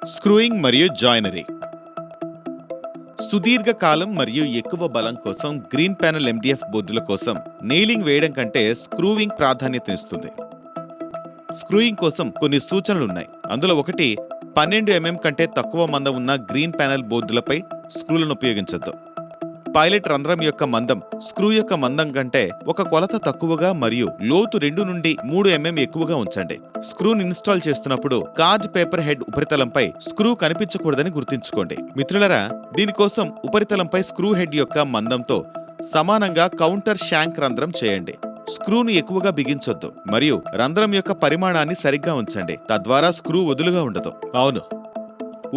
Screwing మరియు జాయినరీ. సుదీర్ఘ కాలం మరియు ఎక్కువ బలం కోసం గ్రీన్ ప్యానెల్ ఎండిఎఫ్ బోర్డుల కోసం నెయిలింగ్ వేయడం కంటే స్క్రూవింగ్ ప్రాధాన్యతనిస్తుంది. స్క్రూయింగ్ కోసం కొన్ని సూచనలున్నాయి. అందులో ఒకటి, 12 mm కంటే తక్కువ మందం ఉన్న గ్రీన్ ప్యానెల్ బోర్డులపై స్క్రూలను ఉపయోగించొద్దు. పైలట్ రంధ్రం యొక్క మందం స్క్రూ యొక్క మందం కంటే ఒక కొలత తక్కువగా మరియు లోతు 2 నుండి 3 mm ఎక్కువగా ఉంచండి. స్క్రూని ఇన్స్టాల్ చేస్తున్నప్పుడు కార్డ్ పేపర్ హెడ్ ఉపరితలంపై స్క్రూ కనిపించకూడదని గుర్తుంచుకోండి. మిత్రులరా, దీనికోసం ఉపరితలంపై స్క్రూ హెడ్ యొక్క మందంతో సమానంగా కౌంటర్ షాంక్ రంధ్రం చేయండి. స్క్రూను ఎక్కువగా బిగించొద్దు మరియు రంధ్రం యొక్క పరిమాణాన్ని సరిగ్గా ఉంచండి. తద్వారా స్క్రూ వదులుగా ఉండదు. అవును,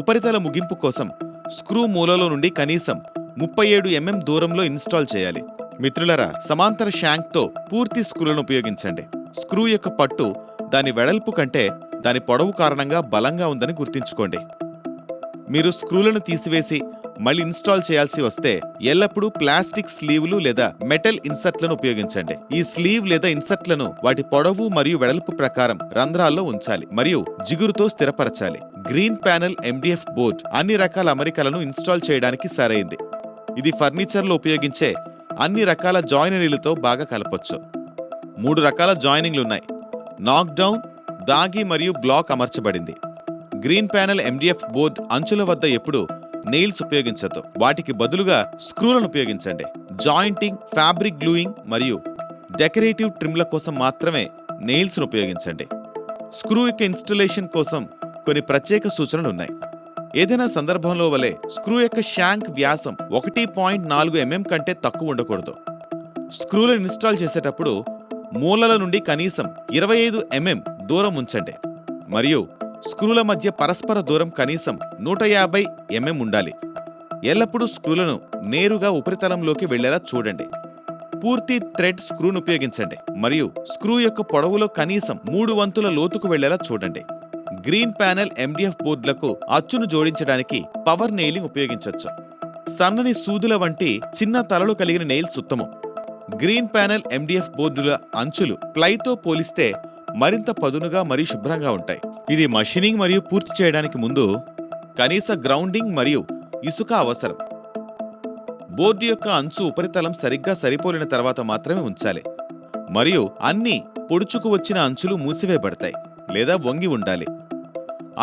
ఉపరితల ముగింపు కోసం స్క్రూ మూలలో నుండి కనీసం 37 mm దూరంలో ఇన్స్టాల్ చేయాలి. మిత్రులరా, సమాంతర షాంక్తో పూర్తి స్క్రూలను ఉపయోగించండి. స్క్రూ యొక్క పట్టు దాని వెడల్పు కంటే దాని పొడవు కారణంగా బలంగా ఉందని గుర్తుంచుకోండి. మీరు స్క్రూలను తీసివేసి మళ్ళీ ఇన్స్టాల్ చేయాల్సి వస్తే ఎల్లప్పుడూ ప్లాస్టిక్ స్లీవ్లు లేదా మెటల్ ఇన్సర్ట్లను ఉపయోగించండి. ఈ స్లీవ్ లేదా ఇన్సర్ట్లను వాటి పొడవు మరియు వెడల్పు ప్రకారం రంధ్రాల్లో ఉంచాలి మరియు జిగురుతో స్థిరపరచాలి. గ్రీన్ ప్యానెల్ ఎండిఎఫ్ బోర్డ్ అన్ని రకాల అమరికలను ఇన్స్టాల్ చేయడానికి సరైంది. ఇది ఫర్నిచర్లో ఉపయోగించే అన్ని రకాల జాయినరీలతో బాగా కలపొచ్చు. 3 రకాల జాయినింగ్లున్నాయి. నాక్ డౌన్, దాగి మరియు బ్లాక్ అమర్చబడింది. గ్రీన్ ప్యానెల్ ఎండిఎఫ్ బోర్డ్ అంచుల వద్ద ఎప్పుడు నెయిల్స్ ఉపయోగించదు. వాటికి బదులుగా స్క్రూలను ఉపయోగించండి. జాయింటింగ్, ఫ్యాబ్రిక్ గ్లూయింగ్ మరియు డెకరేటివ్ ట్రిమ్ల కోసం మాత్రమే నెయిల్స్ను ఉపయోగించండి. స్క్రూ యొక్క ఇన్స్టలేషన్ కోసం కొన్ని ప్రత్యేక సూచనలున్నాయి. ఏదైనా సందర్భంలో వలె స్క్రూ యొక్క షాంక్ వ్యాసం 1.4 mm కంటే తక్కువ ఉండకూడదు. స్క్రూలను ఇన్స్టాల్ చేసేటప్పుడు మూలల నుండి కనీసం 25 mm దూరం ఉంచండి మరియు స్క్రూల మధ్య పరస్పర దూరం కనీసం 150 mm ఉండాలి. ఎల్లప్పుడూ స్క్రూలను నేరుగా ఉపరితలంలోకి వెళ్లేలా చూడండి. పూర్తి థ్రెడ్ స్క్రూను ఉపయోగించండి మరియు స్క్రూ యొక్క పొడవులో కనీసం 3 వంతుల లోతుకు వెళ్లేలా చూడండి. గ్రీన్ ప్యానెల్ ఎండిఎఫ్ బోర్డులకు అచ్చును జోడించడానికి పవర్ నెయిలింగ్ ఉపయోగించవచ్చు. సన్నని సూదుల వంటి చిన్న తలలు కలిగిన నెయిల్స్ ఉత్తమం. గ్రీన్ ప్యానెల్ ఎండిఎఫ్ బోర్డుల అంచులు ప్లైతో పోలిస్తే మరింత పదునుగా మరియు శుభ్రంగా ఉంటాయి. ఇది మషినింగ్ మరియు పూర్తి చేయడానికి ముందు కనీస గ్రౌండింగ్ మరియు ఇసుక అవసరం. బోర్డు యొక్క అంచు ఉపరితలం సరిగ్గా సరిపోలిన తర్వాత మాత్రమే ఉంచాలి మరియు అన్ని పొడుచుకు వచ్చిన అంచులు మూసివేయబడతాయి లేదా వంగి ఉండాలి.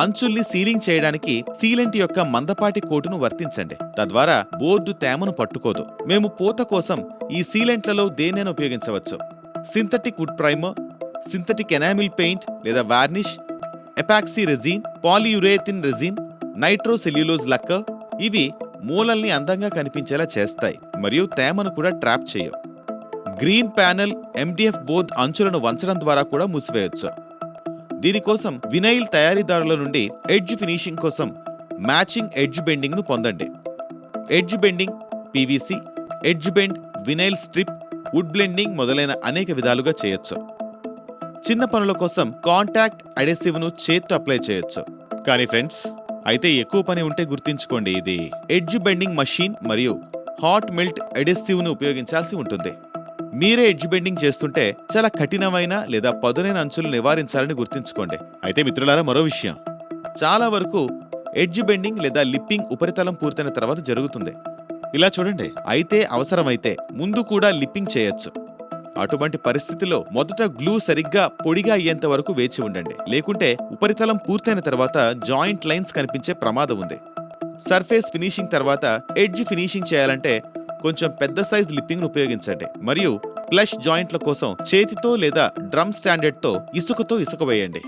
అంచుల్ని సీలింగ్ చేయడానికి సీలెంట్ యొక్క మందపాటి కోటును వర్తించండి. తద్వారా బోర్డు తేమను పట్టుకోదు. మేము పూత కోసం ఈ సీలెంట్లలో దేన్నైనా ఉపయోగించవచ్చు. Synthetic wood primer, synthetic enamel paint లేదా varnish, epoxy resin, polyurethane resin, nitro cellulose lacquer. ఇవి మూలల్ని అందంగా కనిపించేలా చేస్తాయి మరియు తేమను కూడా ట్రాప్ చేయవు. గ్రీన్ ప్యానెల్ ఎండిఎఫ్ బోర్డ్ అంచులను వంచడం ద్వారా కూడా మూసివేయవచ్చు. దీనికోసం వినైల్ తయారీదారుల నుండి ఎడ్జ్ ఫినిషింగ్ కోసం మ్యాచింగ్ ఎడ్జ్ బెండింగ్ ను పొందండి. Edge bending PVC, edge bend, vinyl strip, wood blending మొదలైన అనేక విధాలుగా చేయొచ్చు. చిన్న పనుల కోసం కాంటాక్ట్ అడెసివ్ ను చేత్తో అప్లై చేయొచ్చు. కానీ ఫ్రెండ్స్, అయితే ఎక్కువ పని ఉంటే గుర్తుంచుకోండి, ఇది ఎడ్జ్ బెండింగ్ మషీన్ మరియు హాట్ మెల్ట్ అడెసివ్ ను ఉపయోగించాల్సి ఉంటుంది. మీరే ఎడ్జ్ బెండింగ్ చేస్తుంటే చాలా కఠినమైన లేదా పదునైన అంచులు నివారించాలని గుర్తుంచుకోండి. అయితే మిత్రులారా, మరో విషయం, చాలా వరకు ఎడ్జ్ బెండింగ్ లేదా లిప్పింగ్ ఉపరితలం పూర్తయిన తర్వాత జరుగుతుంది. ఇలా చూడండి. అయితే అవసరమైతే ముందు కూడా లిప్పింగ్ చేయొచ్చు. అటువంటి పరిస్థితిలో మొదట గ్లూ సరిగ్గా పొడిగా అయ్యేంత వరకు వేచి ఉండండి. లేకుంటే ఉపరితలం పూర్తయిన తర్వాత జాయింట్ లైన్స్ కనిపించే ప్రమాదం ఉంది. సర్ఫేస్ ఫినిషింగ్ తర్వాత ఎడ్జ్ ఫినిషింగ్ చేయాలంటే కొంచెం పెద్ద సైజ్ లిప్పింగ్ ను ఉపయోగించండి మరియు ప్లష్ జాయింట్ల కోసం చేతితో లేదా డ్రమ్ స్టాండర్డ్ తో ఇసుక వేయండి.